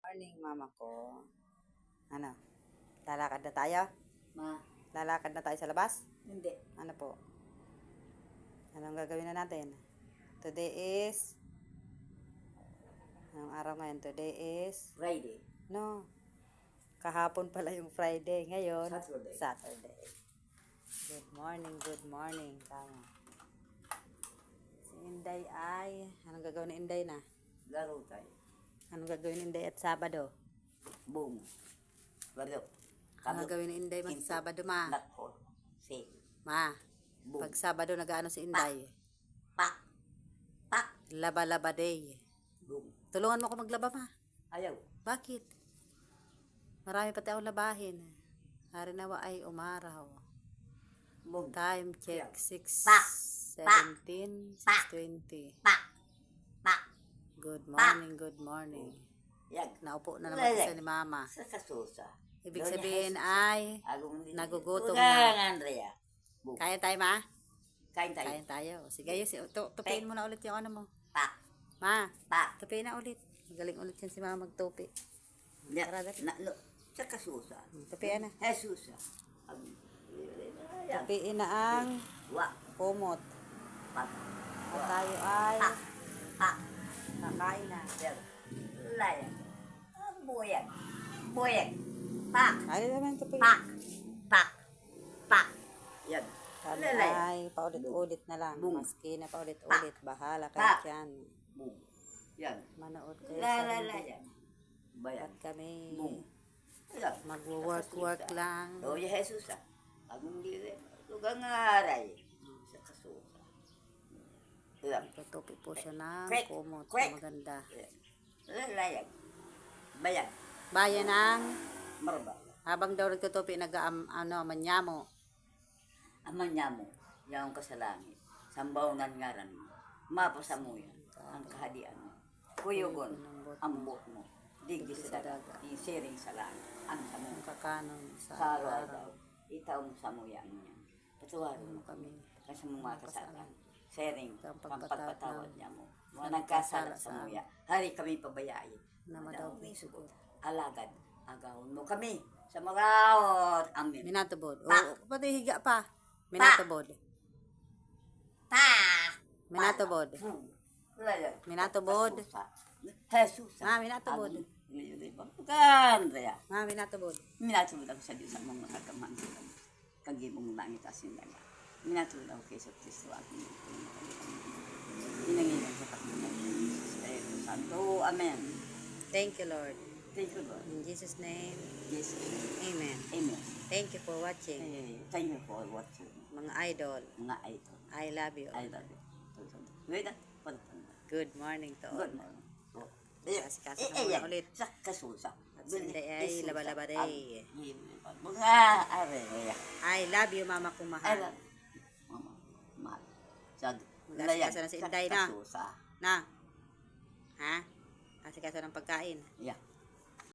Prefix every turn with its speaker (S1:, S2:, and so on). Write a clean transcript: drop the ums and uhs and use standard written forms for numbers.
S1: Morning, mama ko. Ano? Lalakad na tayo?
S2: Ma,
S1: Lalakad na tayo sa labas?
S2: hindi.
S1: Ano po? Anong gagawin na natin? Today is... Anong araw ngayon? Today is...
S2: Friday.
S1: No. Kahapon pala yung Friday. Ngayon,
S2: Saturday.
S1: Saturday. Good morning. Tama. Si Inday ay... Anong gagawin ni Inday na?
S2: Laro tayo.
S1: Anong gagawin ni Inday at Sabado?
S2: Boom. Laro.
S1: Anong gagawin ni Inday mag Sabado, ma?
S2: Nakho. Say.
S1: Ma,
S2: Boom.
S1: pag Sabado nag-ano si Inday?
S2: Pak. Pak.
S1: Laba-laba day.
S2: Boom.
S1: Tulungan mo ako maglaba, ma.
S2: Ayaw.
S1: Bakit? Marami pati akong labahin. Hari nawa ay umaraw.
S2: Boom.
S1: Time check.
S2: Pa.
S1: 6:17, 6:20.
S2: Pak. Pak.
S1: Good morning.
S2: Yag.
S1: Naupo na naman isa ni mama.
S2: Sa kasusa.
S1: Ibig sabihin ay, nagugutom na.
S2: na. Andrea. Boom.
S1: Kaya tayo, ma?
S2: Kain tayo.
S1: Kaya tayo. Sige, tupiin mo na ulit yung ano mo.
S2: Pak.
S1: Ma,
S2: Pak.
S1: tupiin na ulit. Magaling ulit yan si mama magtupi.
S2: Tara,
S1: dali.
S2: Sa kasusa.
S1: Tupiin na.
S2: Jesus. Yan.
S1: Tupiin na ang
S2: Wa.
S1: kumot.
S2: Pak.
S1: At tayo ay
S2: Pak. Pak.
S1: kakain na.
S2: Yan. Layan. Boyan. Boyan. Pak.
S1: Ay, naman tupiin.
S2: Pak. Pak. Pak. Yan.
S1: Kami
S2: Lalayan.
S1: ay paulit-ulit na lang.
S2: Boom.
S1: Maski na paulit-ulit. Bahala kayo
S2: Pa.
S1: dyan.
S2: Boom. Yan.
S1: Manood kayo sa hindi.
S2: Lalayan. Bayan.
S1: At kami
S2: Boom. Yan.
S1: magwo-work lang.
S2: O, ya Jesus ah. Agong dire. Lugang aray. Sa kasusa. Yan.
S1: Tutupi po siya ng
S2: Quick.
S1: kumot.
S2: Quick.
S1: Maganda.
S2: Lalayan. Bayan.
S1: Bayan ng
S2: Marba.
S1: habang daw nagtutupi manyamo.
S2: Aman niya mo. Yaong ka sa langit. Sambaw nan ngaran mo. Mapasa mo yan. Ang kahadian mo. Kuyugon. Ang buhok mo. Digdi sa dagat. Isiring sa langit. Ang sa mo.
S1: Ang kakanon sa
S2: Sa araw.
S1: araw.
S2: Itaw mo sa muya niya. Patuwarin mo
S1: Kami.
S2: kasi mo makasalan. Sering.
S1: Ang
S2: Pampagpatawad niya mo. Mga nagkasala sa muya. Hari kami pabayai.
S1: Na madaw sugot.
S2: Alagad. Agawon mo kami. Sa marawot. Amin.
S1: Minatubod.
S2: Pa.
S1: O, pati higa pa. Minatubod.
S2: Ta!
S1: Minatubod. Minatubod.
S2: Jesus.
S1: Ma, minatubod.
S2: Kandaya.
S1: Ma, minatubod.
S2: Minatubod ako sa Diyos ang mga kagaman. Kagibong langit asin dala. Minatubod ako kay sa Kristo aking inanginan sa pagkakas ng Jesus. Espiritu Santo. Amen.
S1: Thank you, Lord.
S2: Thank you, Lord.
S1: In Jesus' name,
S2: Jesus.
S1: Amen.
S2: Amen.
S1: Thank you for watching.
S2: Thank you for watching.
S1: Mga idol,
S2: Mga idol.
S1: I love you.
S2: I love you. Wait,
S1: Good morning to all.
S2: good morning.
S1: Kasi naman ulit.
S2: Sa kasusa.
S1: At si Inday ay laba-laba day.
S2: Mga are.
S1: I love you, mama kong
S2: I
S1: mahal.
S2: love Mama. Mahal. Sa
S1: Mag-asikaso na si Inday na.
S2: kasusa.
S1: Na? Ha? Asikaso ng pagkain.
S2: Yeah.